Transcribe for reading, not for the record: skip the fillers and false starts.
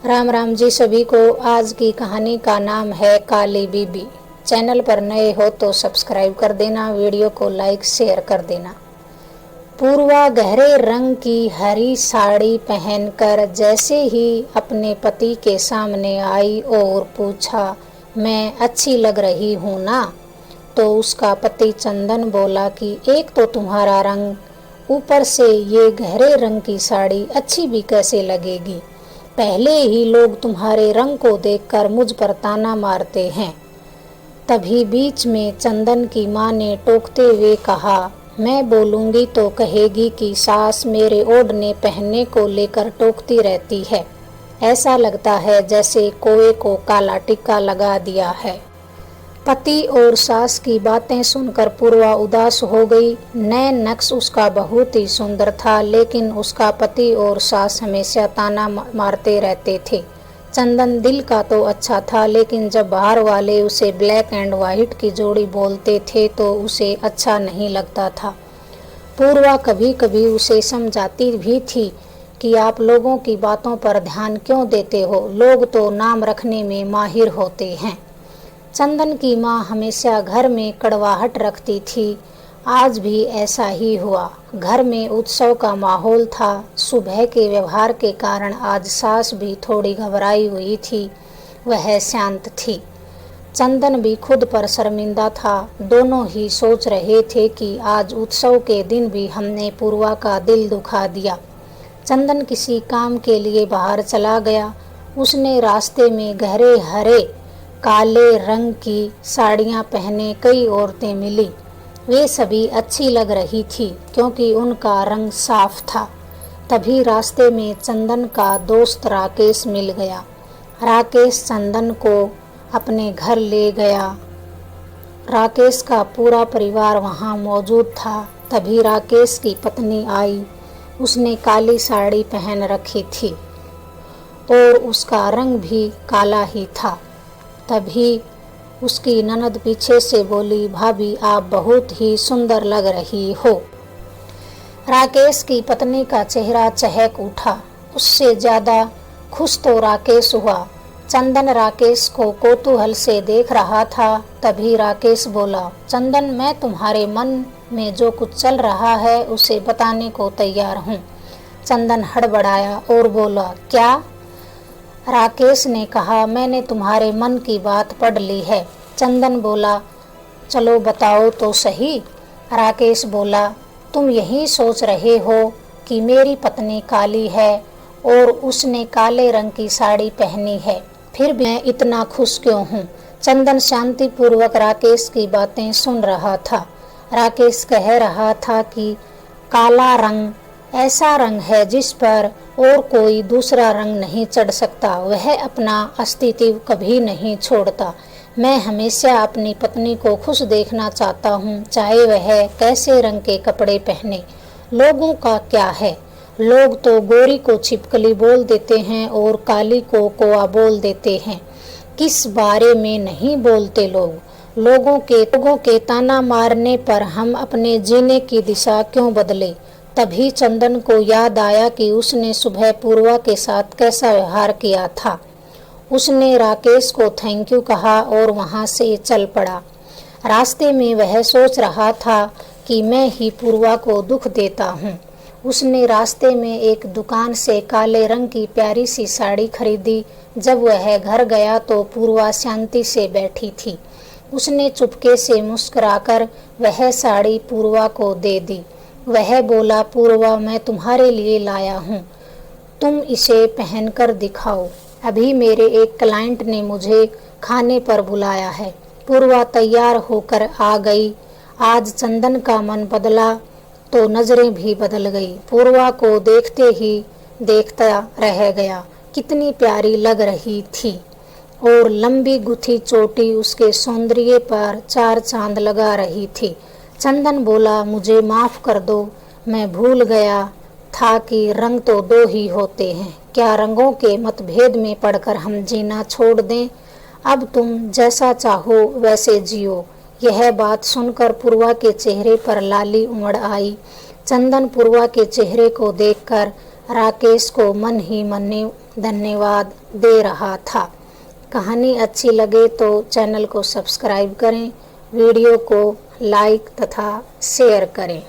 राम राम जी सभी को। आज की कहानी का नाम है काली बीबी। चैनल पर नए हो तो सब्सक्राइब कर देना, वीडियो को लाइक शेयर कर देना। पूर्वा गहरे रंग की हरी साड़ी पहनकर जैसे ही अपने पति के सामने आई और पूछा, मैं अच्छी लग रही हूँ ना? तो उसका पति चंदन बोला कि एक तो तुम्हारा रंग, ऊपर से ये गहरे रंग की साड़ी अच्छी भी कैसे लगेगी? पहले ही लोग तुम्हारे रंग को देखकर मुझ पर ताना मारते हैं। तभी बीच में चंदन की माँ ने टोकते हुए कहा, मैं बोलूँगी तो कहेगी कि सास मेरे ओढ़ने पहनने को लेकर टोकती रहती है। ऐसा लगता है जैसे कोए को काला टिक्का लगा दिया है। पति और सास की बातें सुनकर पूर्वा उदास हो गई। नए नक्श उसका बहुत ही सुंदर था, लेकिन उसका पति और सास हमेशा ताना मारते रहते थे। चंदन दिल का तो अच्छा था, लेकिन जब बाहर वाले उसे ब्लैक एंड वाइट की जोड़ी बोलते थे तो उसे अच्छा नहीं लगता था। पूर्वा कभी कभी उसे समझाती भी थी कि आप लोगों की बातों पर ध्यान क्यों देते हो, लोग तो नाम रखने में माहिर होते हैं। चंदन की माँ हमेशा घर में कड़वाहट रखती थी। आज भी ऐसा ही हुआ। घर में उत्सव का माहौल था। सुबह के व्यवहार के कारण आज सास भी थोड़ी घबराई हुई थी। वह शांत थी। चंदन भी खुद पर शर्मिंदा था। दोनों ही सोच रहे थे कि आज उत्सव के दिन भी हमने पूर्वा का दिल दुखा दिया। चंदन किसी काम के लिए बाहर चला गया। उसने रास्ते में गहरे हरे काले रंग की साड़ियाँ पहने कई औरतें मिली। वे सभी अच्छी लग रही थी क्योंकि उनका रंग साफ था। तभी रास्ते में चंदन का दोस्त राकेश मिल गया। राकेश चंदन को अपने घर ले गया। राकेश का पूरा परिवार वहाँ मौजूद था। तभी राकेश की पत्नी आई। उसने काली साड़ी पहन रखी थी और उसका रंग भी काला ही था। तभी उसकी ननद पीछे से बोली, भाभी आप बहुत ही सुंदर लग रही हो। राकेश की पत्नी का चेहरा चहक उठा। उससे ज्यादा खुश तो राकेश हुआ। चंदन राकेश को कौतूहल से देख रहा था। तभी राकेश बोला, चंदन मैं तुम्हारे मन में जो कुछ चल रहा है उसे बताने को तैयार हूँ। चंदन हड़बड़ाया और बोला, क्या? राकेश ने कहा, मैंने तुम्हारे मन की बात पढ़ ली है। चंदन बोला, चलो बताओ तो सही। राकेश बोला, तुम यही सोच रहे हो कि मेरी पत्नी काली है और उसने काले रंग की साड़ी पहनी है, फिर भी मैं इतना खुश क्यों हूँ? चंदन शांतिपूर्वक राकेश की बातें सुन रहा था। राकेश कह रहा था कि काला रंग ऐसा रंग है जिस पर और कोई दूसरा रंग नहीं चढ़ सकता। वह अपना अस्तित्व कभी नहीं छोड़ता। मैं हमेशा अपनी पत्नी को खुश देखना चाहता हूँ, चाहे वह कैसे रंग के कपड़े पहने। लोगों का क्या है, लोग तो गोरी को छिपकली बोल देते हैं और काली को कोआ बोल देते हैं। किस बारे में नहीं बोलते लोग। लोगों के ताना मारने पर हम अपने जीने की दिशा क्यों बदले? तभी चंदन को याद आया कि उसने सुबह पूर्वा के साथ कैसा व्यवहार किया था। उसने राकेश को थैंक यू कहा और वहां से चल पड़ा। रास्ते में वह सोच रहा था कि मैं ही पूर्वा को दुख देता हूँ। उसने रास्ते में एक दुकान से काले रंग की प्यारी सी साड़ी खरीदी। जब वह घर गया तो पूर्वा शांति से बैठी थी। उसने चुपके से मुस्कुराकर वह साड़ी पूर्वा को दे दी। वह बोला, पूर्वा मैं तुम्हारे लिए लाया हूँ, तुम इसे पहनकर दिखाओ। अभी मेरे एक क्लाइंट ने मुझे खाने पर बुलाया है। पूर्वा तैयार होकर आ गई। आज चंदन का मन बदला तो नजरें भी बदल गई। पूर्वा को देखते ही देखता रह गया। कितनी प्यारी लग रही थी और लंबी गुथी चोटी उसके सौंदर्य पर चार चांद लगा रही थी। चंदन बोला, मुझे माफ कर दो, मैं भूल गया था कि रंग तो दो ही होते हैं। क्या रंगों के मतभेद में पड़कर हम जीना छोड़ दें? अब तुम जैसा चाहो वैसे जियो। यह बात सुनकर पूर्वा के चेहरे पर लाली उमड़ आई। चंदन पूर्वा के चेहरे को देखकर राकेश को मन ही मन धन्यवाद दे रहा था। कहानी अच्छी लगे तो चैनल को सब्सक्राइब करें, वीडियो को लाइक तथा शेयर करें।